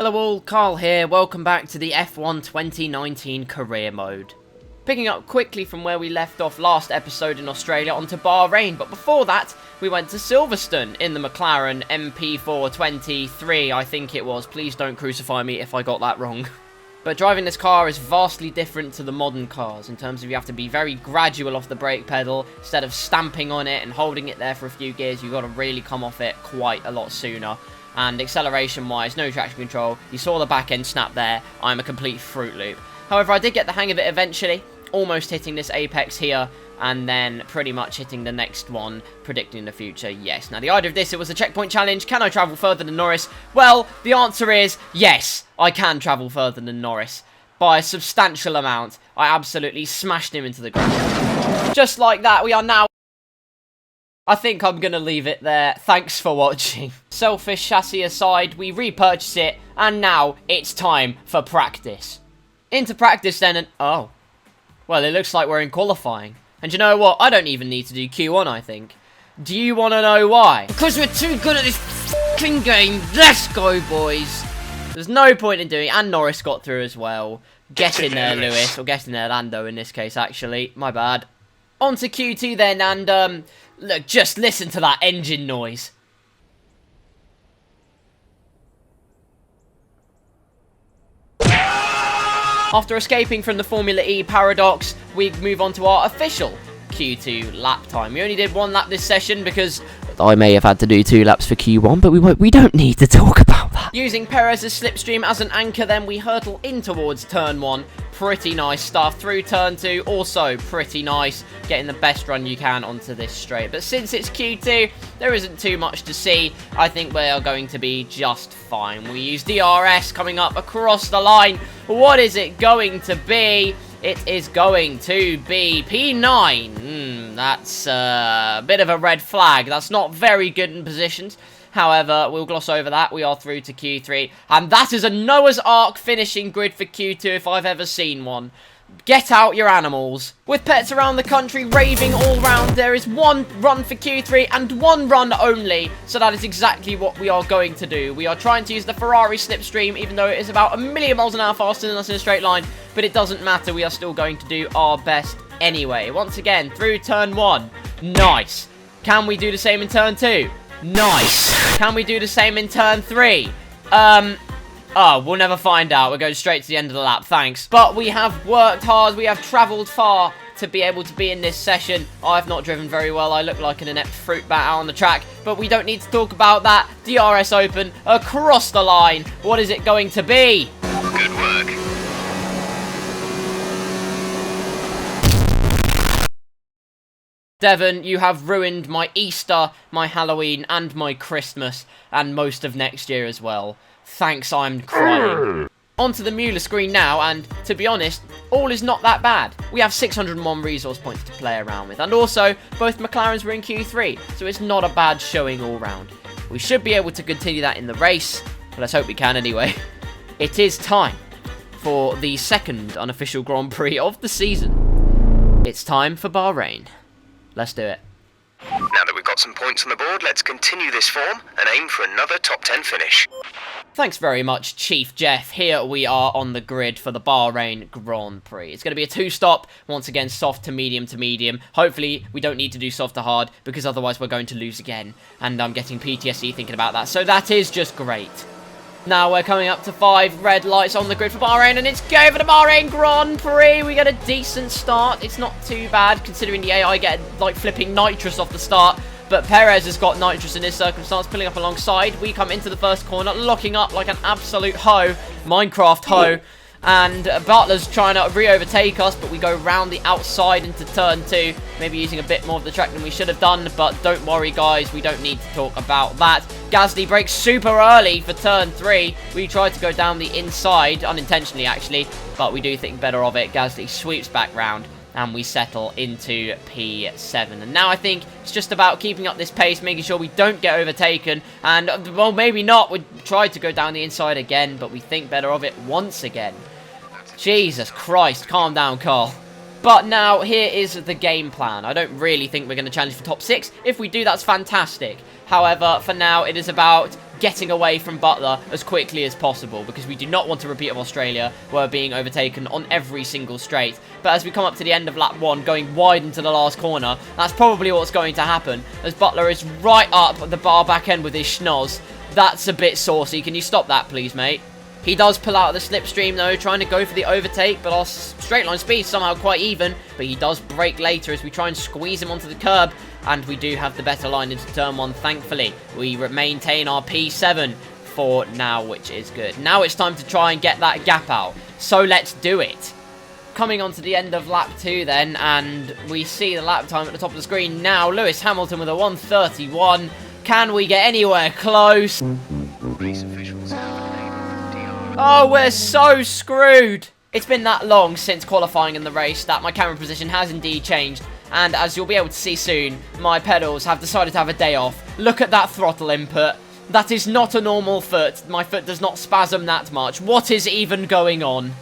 Hello all, Karl here, welcome back to the F1 2019 career mode. Picking up quickly from where we left off last episode in Australia onto Bahrain, but before that, we went to Silverstone in the McLaren MP423, I think it was. Please don't crucify me if I got that wrong. But driving this car is vastly different to the modern cars in terms of you have to be very gradual off the brake pedal. Instead of stamping on it and holding it there for a few gears, you've got to really come off it quite a lot sooner. And acceleration-wise, no traction control. You saw the back end snap there. I'm a complete Fruit Loop. However, I did get the hang of it eventually, almost hitting this apex here, and then pretty much hitting the next one, predicting the future, yes. Now, the idea of this, it was a checkpoint challenge. Can I travel further than Norris? Well, the answer is yes, I can travel further than Norris. By a substantial amount. I absolutely smashed him into the ground. Just like that, we are now... I think I'm going to leave it there. Thanks for watching. Selfish chassis aside, we repurchase it, and now it's time for practice. Into practice then, and... oh. Well, it looks like we're in qualifying. And you know what? I don't even need to do Q1, I think. Do you want to know why? Because we're too good at this f***ing game. Let's go, boys. There's no point in doing it. And Norris got through as well. Get in there, Lewis. Or get in there, Lando in this case, actually. My bad. On to Q2 then, and, look, just listen to that engine noise. After escaping from the Formula E paradox, we move on to our official Q2 lap time. We only did one lap this session because I may have had to do 2 laps for Q1, but we don't need to talk about that. Using Perez's slipstream as an anchor, then we hurtle in towards turn 1. Pretty nice stuff. Through turn 2, also pretty nice. Getting the best run you can onto this straight. But since it's Q2, there isn't too much to see. I think we are going to be just fine. We use DRS coming up across the line. What is it going to be? It is going to be P9. That's a bit of a red flag. That's not very good in positions. However, we'll gloss over that. We are through to Q3. And that is a Noah's Ark finishing grid for Q2 if I've ever seen one. Get out your animals. With pets around the country raving all round, there is one run for Q3 and one run only. So that is exactly what we are going to do. We are trying to use the Ferrari slipstream, even though it is about 1,000,000 miles an hour faster than us in a straight line. But it doesn't matter. We are still going to do our best anyway. Once again, through turn 1. Nice. Can we do the same in turn 2? Nice. Can we do the same in turn 3? Oh, we'll never find out. We're going straight to the end of the lap. Thanks. But we have worked hard. We have travelled far to be able to be in this session. I've not driven very well. I look like an inept fruit bat out on the track. But we don't need to talk about that. DRS open across the line. What is it going to be? Good work. Devon, you have ruined my Easter, my Halloween, and my Christmas, and most of next year as well. Thanks, I'm crying. Onto the Mueller screen now, and to be honest, all is not that bad. We have 601 resource points to play around with, and also, both McLarens were in Q3, so it's not a bad showing all round. We should be able to continue that in the race, but let's hope we can anyway. It is time for the second unofficial Grand Prix of the season. It's time for Bahrain. Let's do it. Now that we've got some points on the board, let's continue this form and aim for another top 10 finish. Thanks very much, Chief Jeff. Here we are on the grid for the Bahrain Grand Prix. It's going to be a 2-stop. Once again, soft to medium. Hopefully, we don't need to do soft to hard, because otherwise we're going to lose again. And I'm getting PTSD thinking about that. So that is just great. Now we're coming up to 5 red lights on the grid for Bahrain, and it's go for the Bahrain Grand Prix. We get a decent start. It's not too bad, considering the AI get, like, flipping nitrous off the start. But Perez has got nitrous in this circumstance, pulling up alongside. We come into the first corner, locking up like an absolute hoe. Minecraft hoe. And Butler's trying to re-overtake us, but we go round the outside into turn 2. Maybe using a bit more of the track than we should have done, but don't worry, guys. We don't need to talk about that. Gasly brakes super early for turn 3. We tried to go down the inside, unintentionally, actually, but we do think better of it. Gasly sweeps back round, and we settle into P7. And now I think it's just about keeping up this pace, making sure we don't get overtaken. And, well, maybe not. We tried to go down the inside again, but we think better of it once again. Jesus Christ, calm down, Karl. But now, here is the game plan. I don't really think we're going to challenge for top 6. If we do, that's fantastic. However, for now, it is about getting away from Butler as quickly as possible, because we do not want a repeat of Australia where we're being overtaken on every single straight. But as we come up to the end of lap 1, going wide into the last corner, that's probably what's going to happen, as Butler is right up the bar back end with his schnoz. That's a bit saucy. Can you stop that, please, mate? He does pull out of the slipstream, though, trying to go for the overtake, but our straight line speed is somehow quite even, but he does brake later as we try and squeeze him onto the curb, and we do have the better line into turn 1, thankfully. We maintain our P7 for now, which is good. Now it's time to try and get that gap out, so let's do it. Coming on to the end of lap 2 then, and we see the lap time at the top of the screen now. Lewis Hamilton with a 1:31. Can we get anywhere close? Race officials have enabled DR. Oh, we're so screwed. It's been that long since qualifying in the race that my camera position has indeed changed. And as you'll be able to see soon, my pedals have decided to have a day off. Look at that throttle input. That is not a normal foot. My foot does not spasm that much. What is even going on?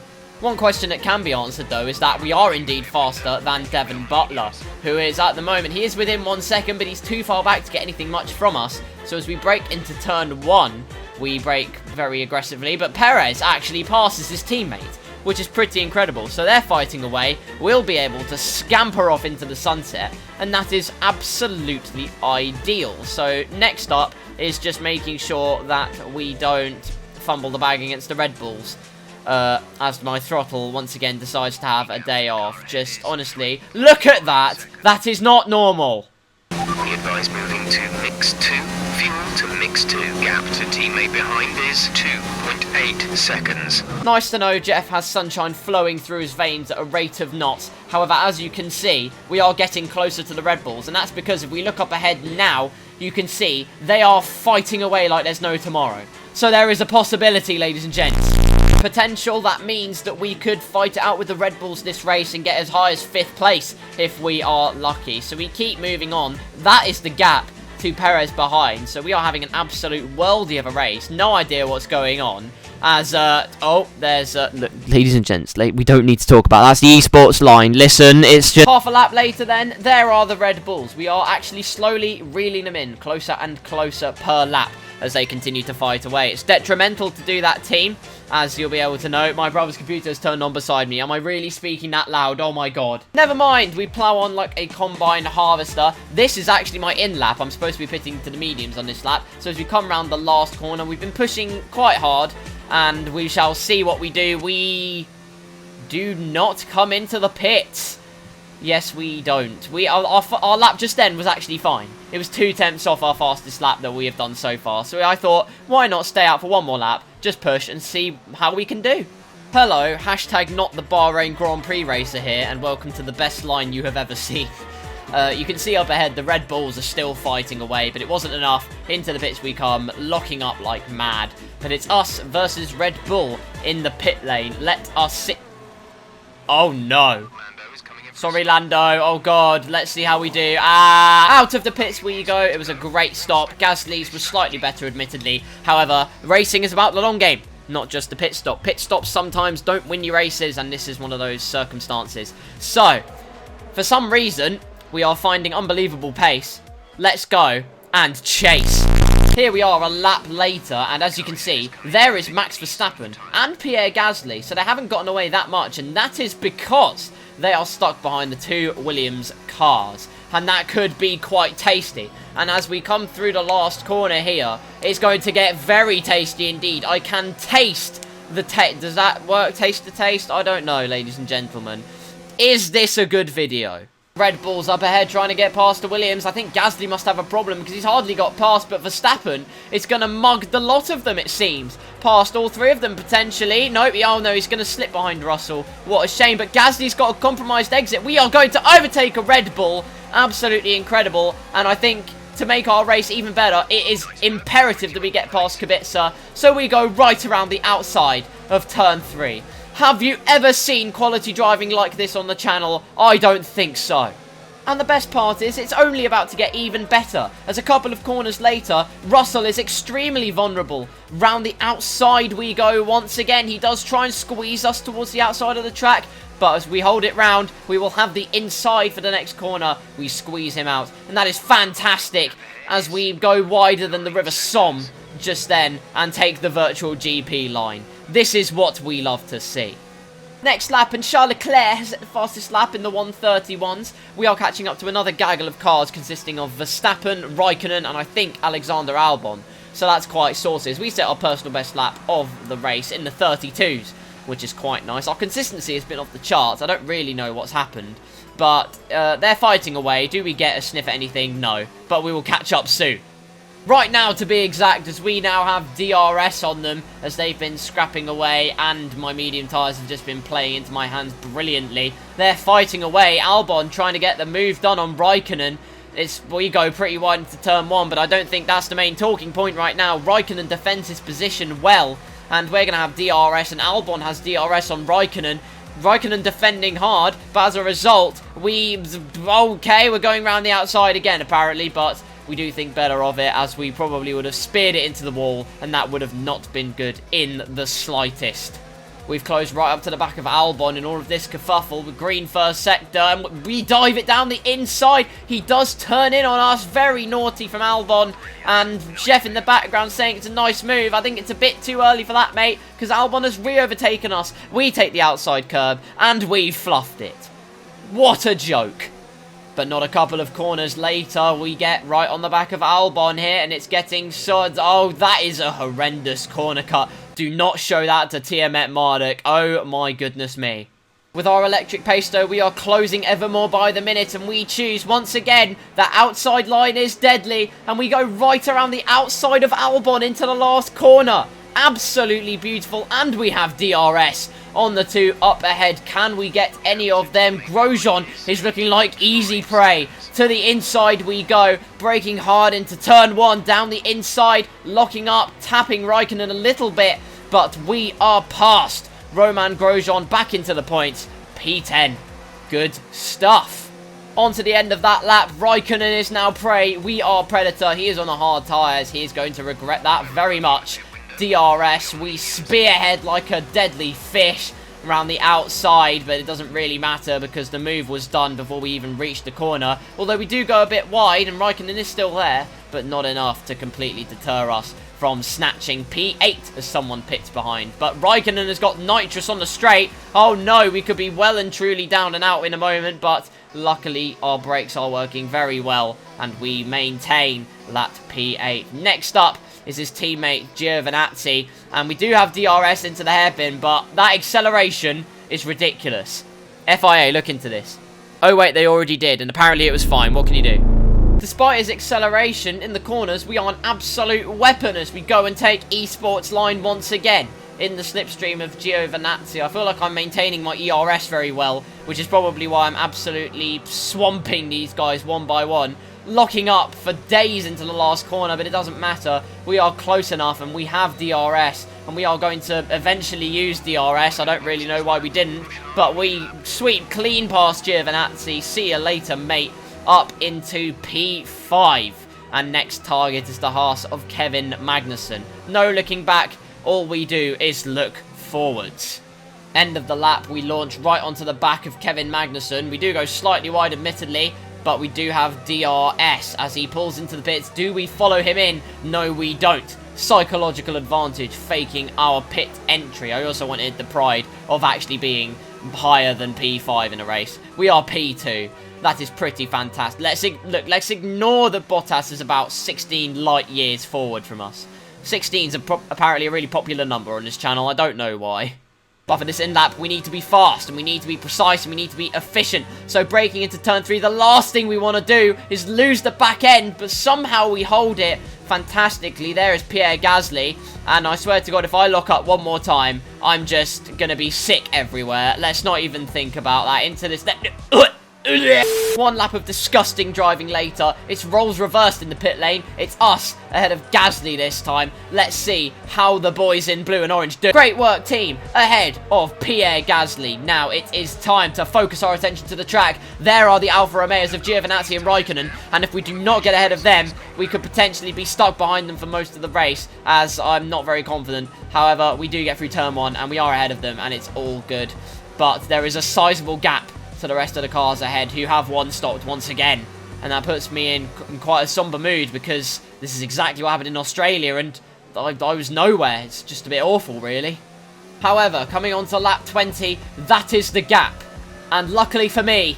One question that can be answered, though, is that we are indeed faster than Devon Butler, who is, at the moment, he is within 1 second, but he's too far back to get anything much from us. So as we brake into turn 1, we brake very aggressively, but Perez actually passes his teammate, which is pretty incredible. So they're fighting away. We'll be able to scamper off into the sunset, and that is absolutely ideal. So next up is just making sure that we don't fumble the bag against the Red Bulls. As my throttle once again decides to have a day off. Just honestly, look at that. That is not normal. We advise moving to mix 2. Fuel to mix 2. Gap to teammate behind is 2.8 seconds. Nice to know Jeff has sunshine flowing through his veins at a rate of knots. However, as you can see, we are getting closer to the Red Bulls. And that's because if we look up ahead now, you can see they are fighting away like there's no tomorrow. So there is a possibility, ladies and gents. Potential that means that we could fight it out with the Red Bulls this race and get as high as 5th place if we are lucky. So we keep moving on. That is the gap to Perez behind. So we are having an absolute worldie of a race. No idea what's going on. As, there's, look, ladies and gents, we don't need to talk about that. That's the esports line. Listen, it's just half a lap later then, there are the Red Bulls. We are actually slowly reeling them in, closer and closer per lap as they continue to fight away. It's detrimental to do that, team, as you'll be able to know. My brother's computer has turned on beside me. Am I really speaking that loud? Oh my god. Never mind, we plow on like a combine harvester. This is actually my in lap. I'm supposed to be pitting to the mediums on this lap. So as we come around the last corner, we've been pushing quite hard, and we shall see what we do. We do not come into the pits. Yes, we don't. Our lap just then was actually fine. It was 2 tenths off our fastest lap that we have done so far. So I thought, why not stay out for one more lap, just push and see how we can do. Hello, hashtag not the Bahrain Grand Prix racer here, and welcome to the best line you have ever seen. You can see up ahead, the Red Bulls are still fighting away, but it wasn't enough. Into the pits we come, locking up like mad. But it's us versus Red Bull in the pit lane. Let us sit. Oh no. Sorry, Lando. Oh, God. Let's see how we do. Out of the pits we go. It was a great stop. Gasly's was slightly better, admittedly. However, racing is about the long game, not just the pit stop. Pit stops sometimes don't win you races, and this is one of those circumstances. So, for some reason, we are finding unbelievable pace. Let's go and chase. Here we are a lap later, and as you can see, there is Max Verstappen and Pierre Gasly. So they haven't gotten away that much, and that is because they are stuck behind the 2 Williams cars, and that could be quite tasty. And as we come through the last corner here, it's going to get very tasty indeed. I can taste the taste. Does that work? Taste the taste? I don't know, ladies and gentlemen. Is this a good video? Red Bull's up ahead trying to get past the Williams. I think Gasly must have a problem because he's hardly got past, but Verstappen is going to mug the lot of them, it seems. Past all 3 of them, potentially. Nope, oh no, he's going to slip behind Russell. What a shame, but Gasly's got a compromised exit. We are going to overtake a Red Bull. Absolutely incredible, and I think to make our race even better, it is imperative that we get past Kubica, so we go right around the outside of turn 3. Have you ever seen quality driving like this on the channel? I don't think so. And the best part is, it's only about to get even better. As a couple of corners later, Russell is extremely vulnerable. Round the outside we go once again. He does try and squeeze us towards the outside of the track, but as we hold it round, we will have the inside for the next corner. We squeeze him out, and that is fantastic as we go wider than the River Somme. just then and take the virtual GP line. This is what we love to see. Next lap, and Charles Leclerc has set the fastest lap in the 1:31s. We are catching up to another gaggle of cars consisting of Verstappen, Raikkonen, and I think Alexander Albon. So that's quite saucy, as we set our personal best lap of the race in the 32s, which is quite nice. Our consistency has been off the charts. I don't really know what's happened, but they're fighting away. Do we get a sniff at anything? No, but we will catch up soon. Right now, to be exact, as we now have DRS on them, as they've been scrapping away, and my medium tyres have just been playing into my hands brilliantly. They're fighting away. Albon trying to get the move done on Raikkonen. We go pretty wide into turn 1, but I don't think that's the main talking point right now. Raikkonen defends his position well, and we're going to have DRS, and Albon has DRS on Raikkonen. Raikkonen defending hard, but as a result, okay, we're going around the outside again, apparently, but we do think better of it, as we probably would have speared it into the wall, and that would have not been good in the slightest. We've closed right up to the back of Albon in all of this kerfuffle with green first sector, and we dive it down the inside. He does turn in on us. Very naughty from Albon, and Jeff in the background saying it's a nice move. I think it's a bit too early for that, mate, because Albon has re-overtaken us. We take the outside curb, and we fluffed it. What a joke. But not a couple of corners later, we get right on the back of Albon here, and it's getting so... Oh, that is a horrendous corner cut. Do not show that to Tiamat Marduk. Oh my goodness me. With our electric pace though, we are closing ever more by the minute, and we choose once again that outside line is deadly, and we go right around the outside of Albon into the last corner. Absolutely beautiful, and we have DRS on the two up ahead. Can we get any of them? Grosjean is looking like easy prey. To the inside we go, braking hard into turn 1, down the inside, locking up, tapping Raikkonen a little bit, but we are past Romain Grosjean back into the points. P10. Good stuff. On to the end of that lap. Raikkonen is now prey. We are predator. He is on the hard tyres. He is going to regret that very much. DRS, we spearhead like a deadly fish around the outside, but it doesn't really matter because the move was done before we even reached the corner. Although we do go a bit wide, and Raikkonen is still there, but not enough to completely deter us from snatching P8 as someone pits behind. But Raikkonen has got nitrous on the straight. Oh no, we could be well and truly down and out in a moment, but luckily our brakes are working very well, and we maintain that P8. Next up is his teammate Giovinazzi, and we do have DRS into the hairpin, but that acceleration is ridiculous. FIA, look into this. Oh wait, they already did, and apparently it was fine. What can you do? Despite his acceleration in the corners, we are an absolute weapon as we go and take esports line once again in the slipstream of Giovinazzi. I feel like I'm maintaining my ERS very well, which is probably why I'm absolutely swamping these guys one by one, locking up for days into the last corner, but it doesn't matter. We are close enough, and we have DRS, and we are going to eventually use DRS. I don't really know why we didn't, but we sweep clean past Giovinazzi. See you later, mate. Up into P5, and next target is the Haas of Kevin Magnussen. No looking back, all we do is look forwards. End of the lap, we launch right onto the back of Kevin Magnussen. We do go slightly wide, admittedly, but we do have DRS as he pulls into the pits. Do we follow him in? No, we don't. Psychological advantage, faking our pit entry. I also wanted the pride of actually being higher than P5 in a race. We are P2. That is pretty fantastic. Let's ignore that Bottas is about 16 light years forward from us. 16 is apparently a really popular number on this channel. I don't know why. But for this in-lap, we need to be fast, and we need to be precise, and we need to be efficient. So breaking into turn 3, the last thing we want to do is lose the back end, but somehow we hold it fantastically. There is Pierre Gasly, and I swear to God, if I lock up one more time, I'm just going to be sick everywhere. Let's not even think about that. Into this... One lap of disgusting driving later, it's roles reversed in the pit lane. It's us ahead of Gasly this time. Let's see how the boys in blue and orange do. Great work, team, ahead of Pierre Gasly. Now it is time to focus our attention to the track. There are the Alfa Romeos of Giovinazzi and Raikkonen, and if we do not get ahead of them, we could potentially be stuck behind them for most of the race, as I'm not very confident. However, we do get through turn 1, and we are ahead of them, and it's all good. But there is a sizable gap to the rest of the cars ahead, who have one stopped once again, and that puts me in quite a somber mood, because this is exactly what happened in Australia, and I was nowhere. It's just a bit awful, really. However, coming on to lap 20, that is the gap. And luckily for me,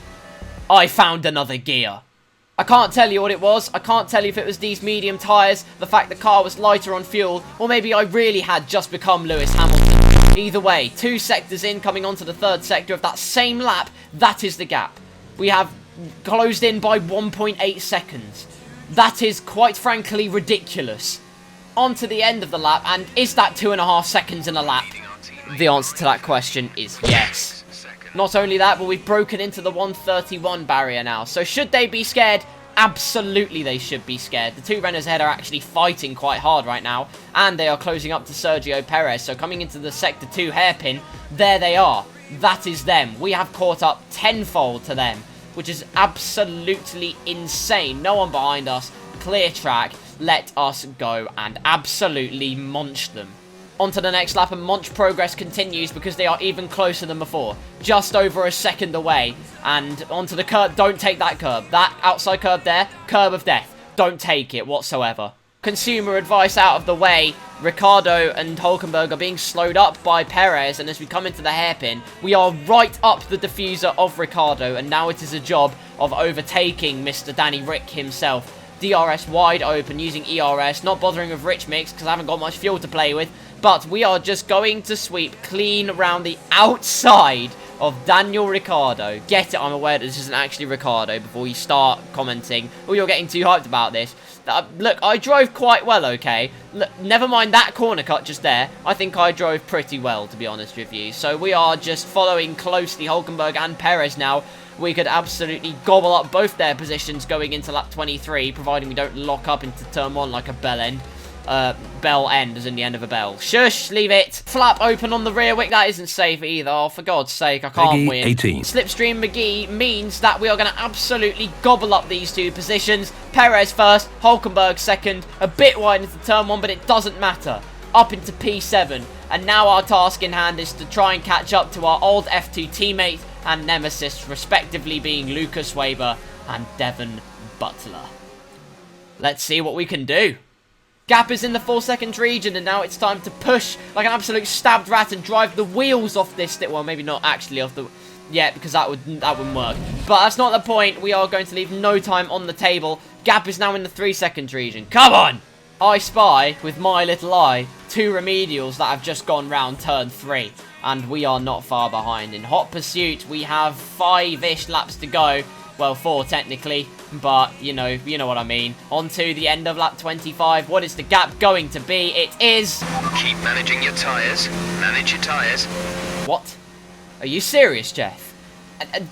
I found another gear. I can't tell you what it was. I can't tell you if it was these medium tyres, the fact the car was lighter on fuel, or maybe I really had just become Lewis Hamilton. Either way, 2 sectors in, coming onto the 3rd sector of that same lap, that is the gap. We have closed in by 1.8 seconds. That is, quite frankly, ridiculous. On to the end of the lap, and is that 2.5 seconds in a lap? The answer to that question is yes. Not only that, but we've broken into the 131 barrier now. So should they be scared? Absolutely they should be scared. The 2 runners ahead are actually fighting quite hard right now. And they are closing up to Sergio Perez. So coming into the Sector 2 hairpin, there they are. That is them. We have caught up tenfold to them, which is absolutely insane. No one behind us. Clear track. Let us go and absolutely munch them. On to the next lap, and Monch progress continues because they are even closer than before. Just over a second away. And onto the curb. Don't take that curb. That outside curb there, curb of death. Don't take it whatsoever. Consumer advice out of the way. Ricciardo and Hulkenberg are being slowed up by Perez, and as we come into the hairpin, we are right up the diffuser of Ricciardo, and now it is a job of overtaking Mr. Danny Rick himself. DRS wide open using ERS, not bothering with rich mix because I haven't got much fuel to play with. But we are just going to sweep clean around the outside of Daniel Ricciardo. Get it, I'm aware that this isn't actually Ricciardo before you start commenting. Oh, you're getting too hyped about this. Look, I drove quite well, okay? Look, never mind that corner cut just there. I think I drove pretty well, to be honest with you. So we are just following closely Hulkenberg and Perez now. We could absolutely gobble up both their positions going into lap 23, providing we don't lock up into turn 1 like a bell end. Bell end, as in the end of a bell. Shush, leave it. Flap open on the rear wick. That isn't safe either. Oh, for God's sake, I can't win. 18. Slipstream McGee means that we are going to absolutely gobble up these 2 positions. Perez first, Hulkenberg second. A bit wide into turn 1, but it doesn't matter. Up into P7. And now our task in hand is to try and catch up to our old F2 teammate and nemesis, respectively being Lucas Weber and Devon Butler. Let's see what we can do. Gap is in the 4 seconds region, and now it's time to push like an absolute stabbed rat and drive the wheels off this stick. Well, maybe not actually off the... Yeah, because that wouldn't work. But that's not the point. We are going to leave no time on the table. Gap is now in the 3 seconds region. Come on! I spy, with my little eye, 2 remedials that have just gone round turn 3. And we are not far behind. In hot pursuit, we have 5-ish laps to go. Well, 4 technically, but you know what I mean. On to the end of lap 25. What is the gap going to be? It is... Keep managing your tyres. Manage your tyres. What? Are you serious, Jeff?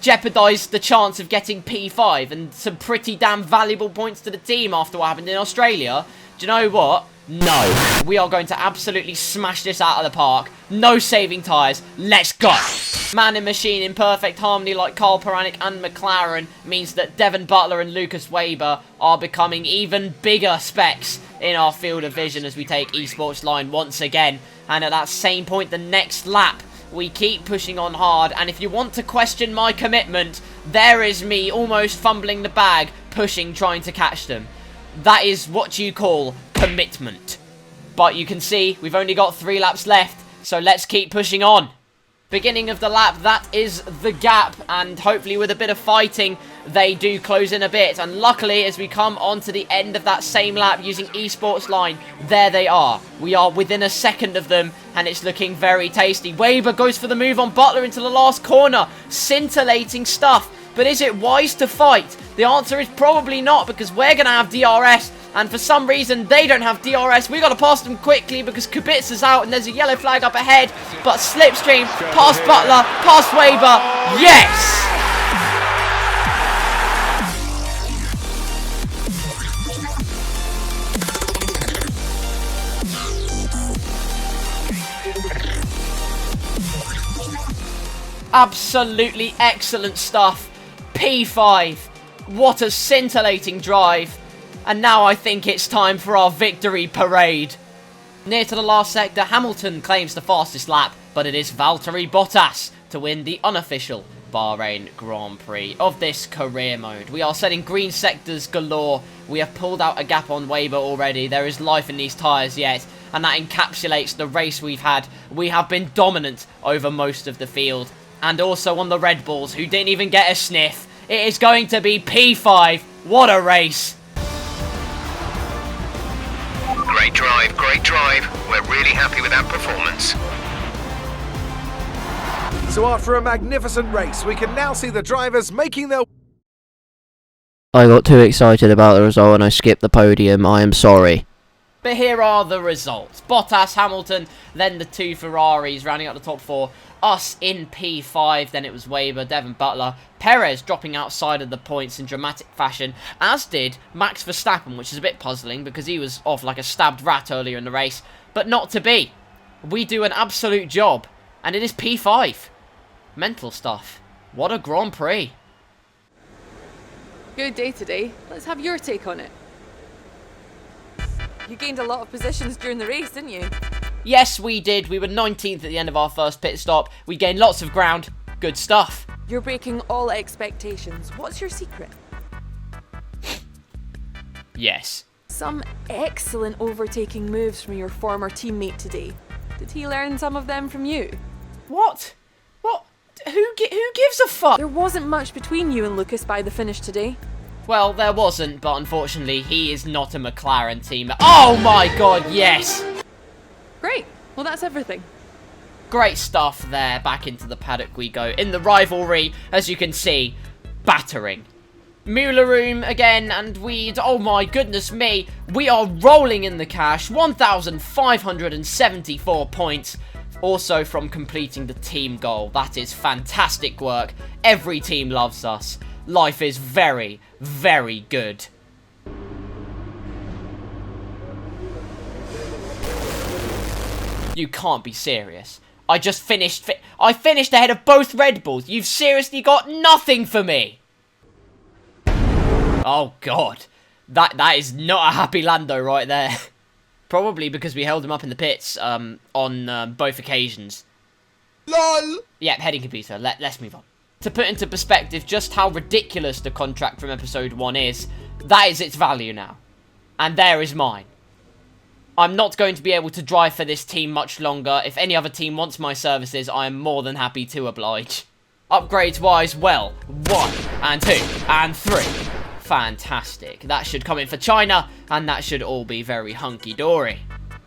Jeopardise the chance of getting P5 and some pretty damn valuable points to the team after what happened in Australia? Do you know what? No. We are going to absolutely smash this out of the park. No saving tyres. Let's go. Man and machine in perfect harmony like Carl Peranic and McLaren means that Devon Butler and Lucas Weber are becoming even bigger specs in our field of vision as we take esports line once again. And at that same point, the next lap, we keep pushing on hard. And if you want to question my commitment, there is me almost fumbling the bag, pushing, trying to catch them. That is what you call commitment. But you can see we've only got 3 laps left, so let's keep pushing on. Beginning of the lap, that is the gap, and hopefully with a bit of fighting, they do close in a bit. And luckily, as we come on to the end of that same lap using esports line, there they are. We are within a second of them, and it's looking very tasty. Weber goes for the move on Butler into the last corner. Scintillating stuff. But is it wise to fight? The answer is probably not, because we're going to have DRS, and for some reason they don't have DRS. We got to pass them quickly because Kubica's out and there's a yellow flag up ahead. But Slipstream, past Butler, past Weber. Yes! Absolutely excellent stuff. P5. What a scintillating drive. And now I think it's time for our victory parade. Near to the last sector, Hamilton claims the fastest lap, but it is Valtteri Bottas to win the unofficial Bahrain Grand Prix of this career mode. We are setting green sectors galore. We have pulled out a gap on Weber already. There is life in these tyres yet. and that encapsulates the race we've had. We have been dominant over most of the field, and also on the Red Bulls, who didn't even get a sniff. It is going to be P5. What a race. Great drive, great drive. We're really happy with that performance. So after a magnificent race, we can now see the drivers making their... I got too excited about the result and I skipped the podium. I am sorry. But here are the results. Bottas, Hamilton, then the two Ferraris rounding out the top four. Us in P5, then it was Weber, Devon Butler. Perez dropping outside of the points in dramatic fashion, as did Max Verstappen, which is a bit puzzling because he was off like a stabbed rat earlier in the race. But not to be. We do an absolute job, and it is P5. Mental stuff. What a Grand Prix. Good day today. Let's have your take on it. You gained a lot of positions during the race, didn't you? Yes, we did. We were 19th at the end of our first pit stop. We gained lots of ground. Good stuff. You're breaking all expectations. What's your secret? Yes. Some excellent overtaking moves from your former teammate today. Did he learn some of them from you? What? What? Who gives a fuck? There wasn't much between you and Lucas by the finish today. Well, there wasn't, but unfortunately, he is not a McLaren team. Oh my god, yes! Great. Well, that's everything. Great stuff there. Back into the paddock we go. In the rivalry, as you can see, battering. Mueller room again, and oh my goodness me, we are rolling in the cash. 1,574 points. Also from completing the team goal. That is fantastic work. Every team loves us. Life is very, very good. You can't be serious. I just finished... I finished ahead of both Red Bulls. You've seriously got nothing for me. Oh, God. That is not a happy Lando right there. Probably because we held him up in the pits on both occasions. LOL! Yep, heading computer. Let's move on. To put into perspective just how ridiculous the contract from episode 1 is, that is its value now. And there is mine. I'm not going to be able to drive for this team much longer. If any other team wants my services, I am more than happy to oblige. Upgrades-wise, well, 1 and 2 and 3. Fantastic. That should come in for China, and that should all be very hunky-dory.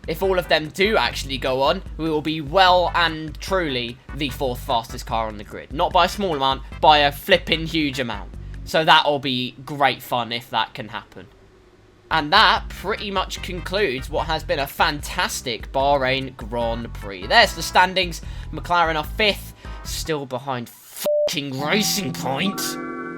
If all of them do actually go on, we will be well and truly the 4th fastest car on the grid. Not by a small amount, by a flipping huge amount. So that'll be great fun if that can happen. And that pretty much concludes what has been a fantastic Bahrain Grand Prix. There's the standings. McLaren are 5th, still behind fucking Racing Point.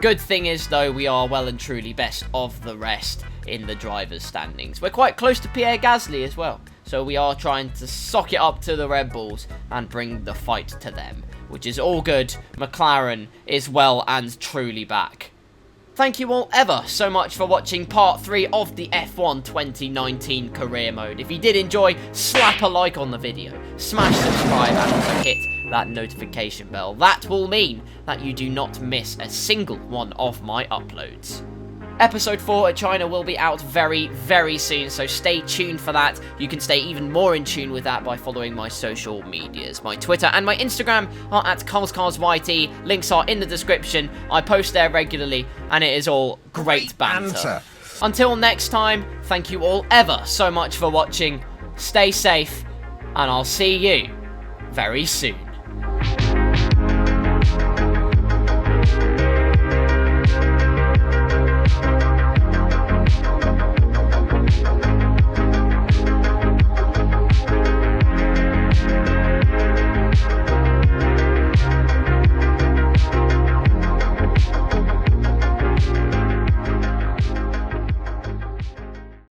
Good thing is, though, we are well and truly best of the rest in the drivers' standings. We're quite close to Pierre Gasly as well. So we are trying to sock it up to the Red Bulls and bring the fight to them, which is all good. McLaren is well and truly back. Thank you all ever so much for watching part 3 of the F1 2019 career mode. If you did enjoy, slap a like on the video, smash subscribe and also hit that notification bell. That will mean that you do not miss a single one of my uploads. Episode 4 at China will be out very, very soon, so stay tuned for that. You can stay even more in tune with that by following my social medias. My Twitter and my Instagram are at KarlsCarsYT. Links are in the description. I post there regularly, and it is all great banter. Until next time, thank you all ever so much for watching. Stay safe, and I'll see you very soon.